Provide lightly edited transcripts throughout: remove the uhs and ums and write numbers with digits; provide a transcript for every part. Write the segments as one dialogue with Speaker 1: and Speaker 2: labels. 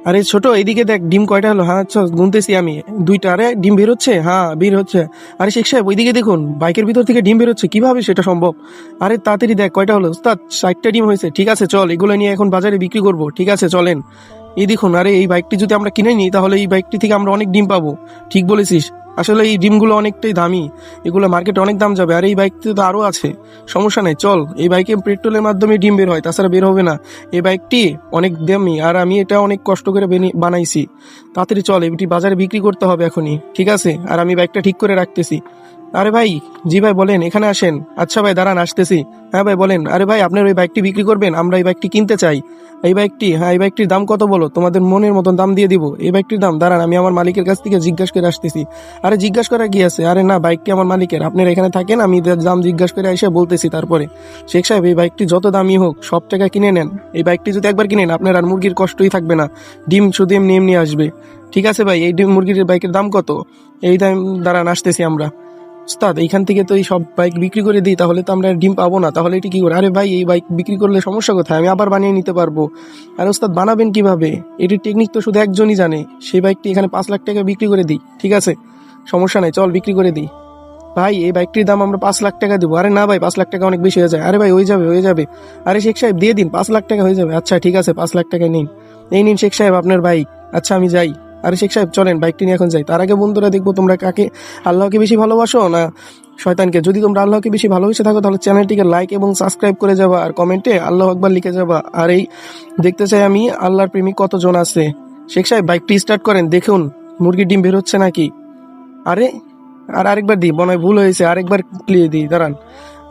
Speaker 1: আরে ছোট, এইদিকে দেখ ডিম কয়টা হলো। হ্যাঁ আচ্ছা, গুনতেছি আমি। দুইটা। আরে ডিম বের হচ্ছে, হ্যাঁ বের হচ্ছে। আরে শেখ সাহেব ওইদিকে দেখুন, বাইকের ভিতর থেকে ডিম বের হচ্ছে, কিভাবে সেটা সম্ভব? আরে তাড়াতাড়ি দেখ কয়টা হলো। উস্তাদ 60টা ডিম হয়েছে। ঠিক আছে চল, এগুলো নিয়ে এখন বাজারে বিক্রি করব। ঠিক আছে চলেন। এই দেখুন, আরে এই বাইকটি যদি আমরা কিনে নিই তাহলে এই বাইকটি থেকে আমরা অনেক ডিম পাবো। ঠিক বলেছিস। আসলে এই ডিমগুলো অনেকটাই দামি, এগুলো মার্কেটে অনেক দাম যাবে। আর এই বাইকটি তো আরো আছে, সমস্যা নেই চল। এই বাইকে পেট্রোলের মাধ্যমে ডিম বের হয়, তাছাড়া বের হবে না। এই বাইকটি অনেক দামি, আর আমি এটা অনেক কষ্ট করে বানাইছি। তাড়াতাড়ি চল, এটি বাজারে বিক্রি করতে হবে এখনই। ঠিক আছে, আর আমি বাইকটা ঠিক করে রাখতেছি। আরে ভাই, জি ভাই বলেন, এখানে আসেন। আচ্ছা ভাই দাঁড়ান, আসতেছি। হ্যাঁ ভাই বলেন। আরে ভাই, আপনার ওই বাইকটি বিক্রি করবেন? আমরা এই বাইকটি কিনতে চাই। এই বাইকটি, হ্যাঁ এই বাইকটির দাম কত বলো, তোমাদের মনের মতন দাম দিয়ে দিব। এই বাইকটির দাম, দাঁড়ান আমি আমার মালিকের কাছ থেকে জিজ্ঞাসা করে আসতেছি। আরে জিজ্ঞাসা করার কি আছে? আরে না, বাইকটি আমার মালিকের, আপনারা এখানে থাকেন, আমি দাম জিজ্ঞাসা করে এসে বলতেছি তারপরে। শেখ সাহেব, এই বাইকটি যত দামি হোক সব টাকা কিনে নেন। এই বাইকটি যদি একবার কিনেন, আপনার আর মুরগির কষ্টই থাকবে না, ডিম শুধু এমনি এমনি আসবে। ঠিক আছে ভাই, এই ডিম মুরগির বাইকের দাম কত? এই দাম, দাঁড়ান আসতেছি আমরা। উস্তাদ, এইখান থেকে তো এই সব বাইক বিক্রি করে দিই, তাহলে তো আমরা ডিম পাবো না, তাহলে এটি কি করে? আরে ভাই, এই বাইক বিক্রি করলে সমস্যা কোথায়? আমি আবার বানিয়ে নিতে পারবো। আর উস্তাদ বানাবেন কিভাবে? এটির টেকনিক তো শুধু একজনই জানে। সেই বাইকটি এখানে 5 লাখ টাকা বিক্রি করে দিই। ঠিক আছে, সমস্যা নাই, চল বিক্রি করে দিই। ভাই, এই বাইকটির দাম আমরা 5 লাখ টাকা দেবো। আরে না ভাই, 5 লাখ টাকা অনেক বেশি হয়ে যায়। আরে ভাই, হয়ে যাবে হয়ে যাবে। আরে শেখ সাহেব দিয়ে দিন, 5 লাখ টাকা হয়ে যাবে। আচ্ছা ঠিক আছে, 5 লাখ টাকায় নিন। এই নিন শেখ সাহেব আপনার বাইক। আচ্ছা আমি যাই। আরে শেখ সাহেব চলেন, বাইকটি নিয়ে এখন যাই। তার আগে বন্ধুরা, দেখবো তোমরা কাকে, আল্লাহকে বেশি ভালোবাসো না শয়তানকে। যদি তোমরা আল্লাহকে বেশি ভালোবেসে থাকো তাহলে চ্যানেলটিকে লাইক এবং সাবস্ক্রাইব করে যাবা, আর কমেন্টে আল্লাহ আকবার লিখে যাবা। আর এই দেখতে চাই আমি আল্লাহর প্রেমিক কতজন আছে। শেখ সাহেব বাইকটি স্টার্ট করেন, দেখুন মুরগির ডিম বের হচ্ছে নাকি। আরে, আর আরেকবার দিই, মনে হয় ভুল হয়েছে, আরেকবার ক্লিয়ে দিই, দাঁড়ান।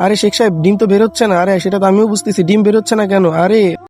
Speaker 1: আরে শেখ সাহেব, ডিম তো বের হচ্ছে না। আরে সেটা তো আমিও বুঝতেছি, ডিম বের হচ্ছে না কেন? আরে